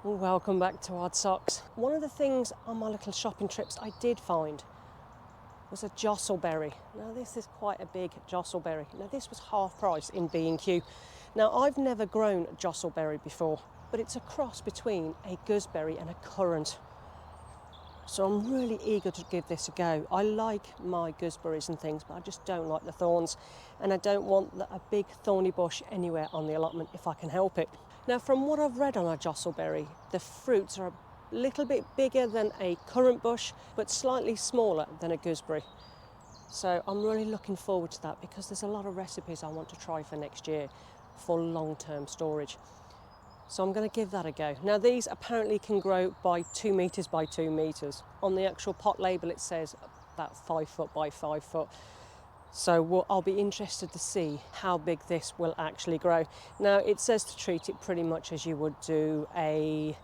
Welcome back to Odd Socks. One of the things on my little shopping trips I did find was a jostaberry. Now this is quite a big jostaberry. Now this was half price in B&Q. Now I've never grown jostaberry before, but it's a cross between a gooseberry and a currant. So I'm really eager to give this a go. I like my gooseberries and things, but I just don't like the thorns. And I don't want a big thorny bush anywhere on the allotment if I can help it. Now from what I've read on a jostaberry, the fruits are a little bit bigger than a currant bush, but slightly smaller than a gooseberry. So I'm really looking forward to that because there's a lot of recipes I want to try for next year for long-term storage. So I'm going to give that a go. Now these apparently can grow by 2 metres by 2 metres. On the actual pot label it says about 5 foot by 5 foot. So I'll be interested to see how big this will actually grow. Now it says to treat it pretty much as you would do a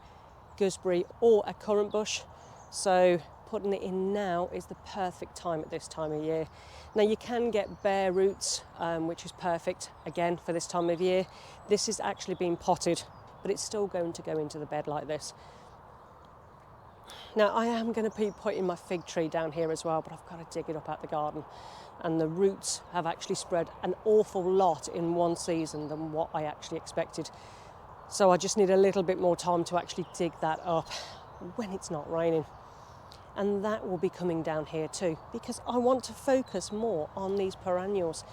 gooseberry or a currant bush. So putting it in now is the perfect time at this time of year. Now you can get bare roots, which is perfect again for this time of year. This is actually being potted, but it's still going to go into the bed like this. Now I am going to be putting my fig tree down here as well, but I've got to dig it up out the garden. And the roots have actually spread an awful lot in one season than what I actually expected. So I just need a little bit more time to actually dig that up when it's not raining. And that will be coming down here too, because I want to focus more on these perennials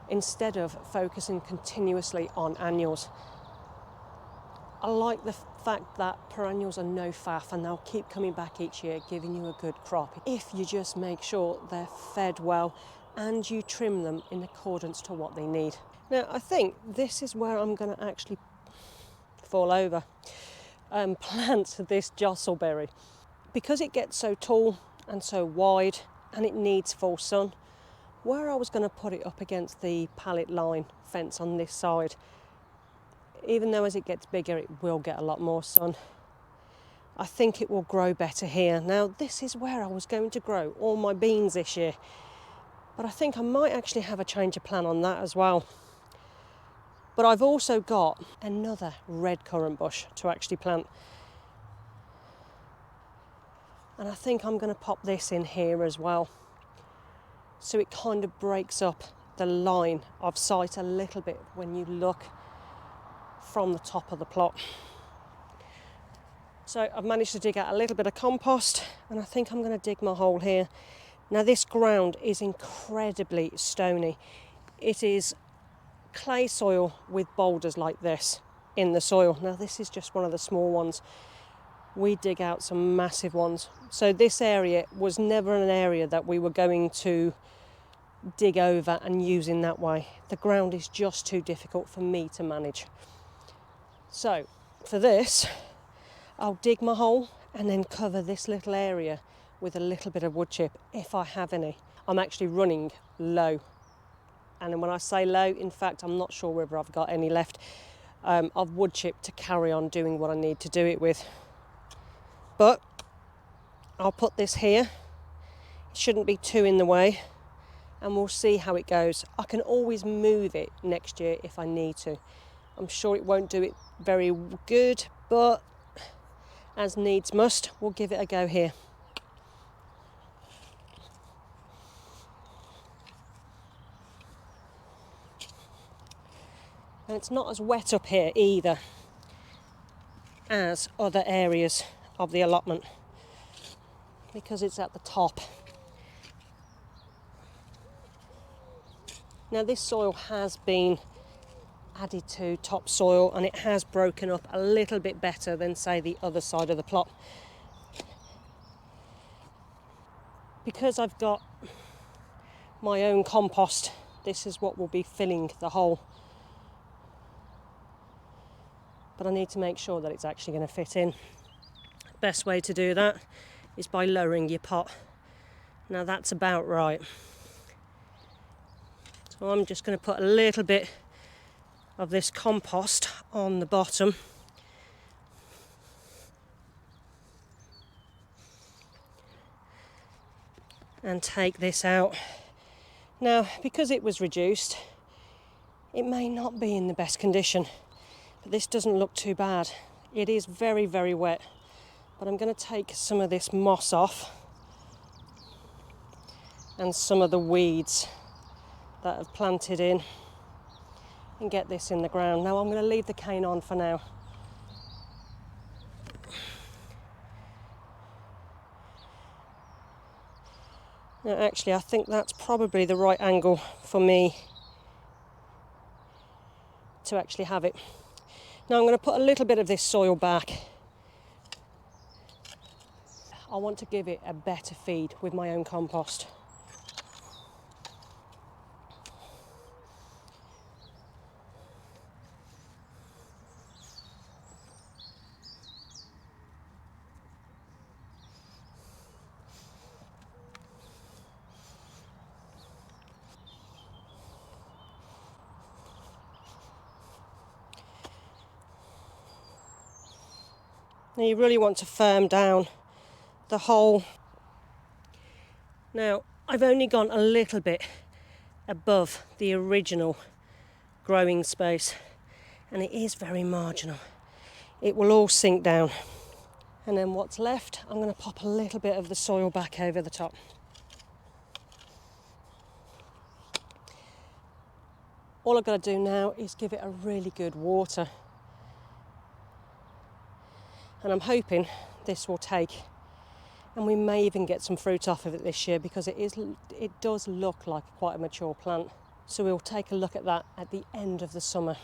instead of focusing continuously on annuals. I like the fact that perennials are no faff and they'll keep coming back each year, giving you a good crop if you just make sure they're fed well and you trim them in accordance to what they need. Now I think this is where I'm going to actually fall over and plant this jostaberry. Because it gets so tall and so wide and it needs full sun, where I was going to put it up against the pallet line fence on this side, even though as it gets bigger it will get a lot more sun, I think it will grow better here. Now this is where I was going to grow all my beans this year, but I think I might actually have a change of plan on that as well. But I've also got another red currant bush to actually plant. And I think I'm going to pop this in here as well. So it kind of breaks up the line of sight a little bit when you look from the top of the plot. So I've managed to dig out a little bit of compost and I think I'm going to dig my hole here. Now this ground is incredibly stony. It is clay soil with boulders like this in the soil. Now this is just one of the small ones. We dig out some massive ones. So this area was never an area that we were going to dig over and use in that way. The ground is just too difficult for me to manage. So for this, I'll dig my hole and then cover this little area with a little bit of wood chip if I have any. I'm actually running low. And when I say low, in fact, I'm not sure whether I've got any left of wood chip to carry on doing what I need to do it with. But I'll put this here. It shouldn't be too in the way. And we'll see how it goes. I can always move it next year if I need to. I'm sure it won't do it very good, but as needs must, we'll give it a go here. And it's not as wet up here either as other areas of the allotment because it's at the top. Now this soil has been added to topsoil and it has broken up a little bit better than say the other side of the plot. Because I've got my own compost, this is what will be filling the hole. But I need to make sure that it's actually going to fit in. Best way to do that is by lowering your pot. Now that's about right. So I'm just going to put a little bit of this compost on the bottom. And take this out. Now, because it was reduced, it may not be in the best condition, but this doesn't look too bad. It is very, very wet, but I'm going to take some of this moss off and some of the weeds that have planted in and get this in the ground. Now I'm going to leave the cane on for now. Now actually I think that's probably the right angle for me to actually have it. Now I'm going to put a little bit of this soil back. I want to give it a better feed with my own compost. Now you really want to firm down the hole. Now I've only gone a little bit above the original growing space and it is very marginal. It will all sink down. And then what's left, I'm going to pop a little bit of the soil back over the top. All I've got to do now is give it a really good water. And I'm hoping this will take, and we may even get some fruit off of it this year because it does look like quite a mature plant. So we'll take a look at that at the end of the summer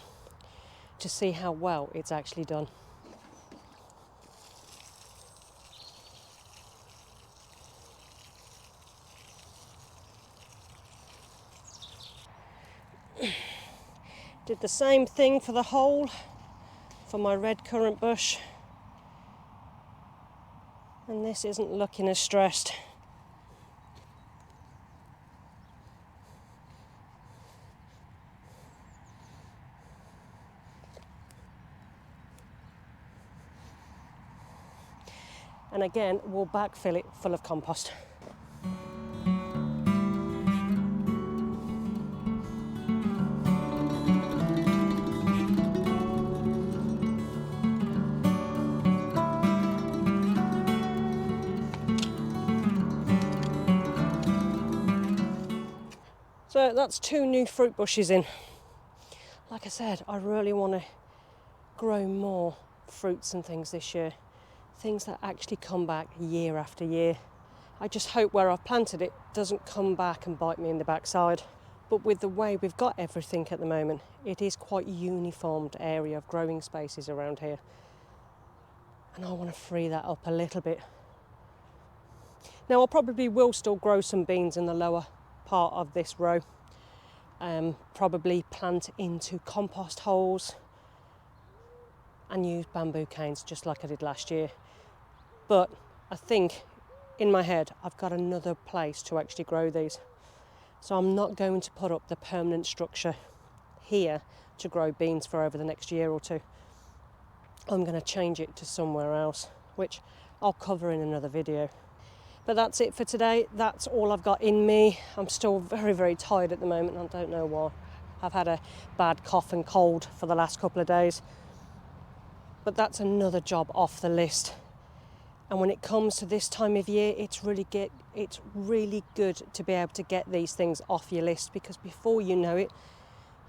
to see how well it's actually done. Did the same thing for the hole for my red currant bush. And this isn't looking as stressed. And again, we'll backfill it full of compost. So that's 2 new fruit bushes in. Like I said, I really want to grow more fruits and things this year. Things that actually come back year after year. I just hope where I've planted it doesn't come back and bite me in the backside. But with the way we've got everything at the moment, it is quite a uniformed area of growing spaces around here. And I want to free that up a little bit. Now I probably will still grow some beans in the lower part of this row. Probably plant into compost holes and use bamboo canes just like I did last year. But I think in my head I've got another place to actually grow these. So I'm not going to put up the permanent structure here to grow beans for over the next year or two. I'm going to change it to somewhere else, which I'll cover in another video. But that's it for today. That's all I've got in me. I'm still very, very tired at the moment. I don't know why. I've had a bad cough and cold for the last couple of days. But that's another job off the list. And when it comes to this time of year, it's really good to be able to get these things off your list, because before you know it,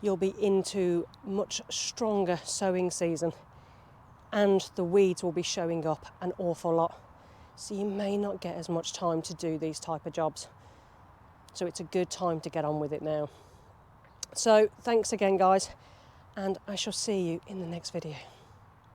you'll be into much stronger sowing season and the weeds will be showing up an awful lot. So you may not get as much time to do these type of jobs. So it's a good time to get on with it now. So thanks again, guys, and I shall see you in the next video.